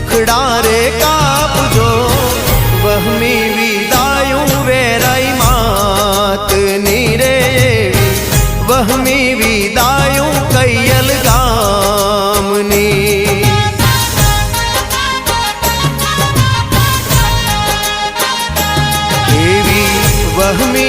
दुखड़ा रे कापजो वहमी विदायूं वेराई मात नीरे वहमी विदायूं कैयल गामनी एवी वहमी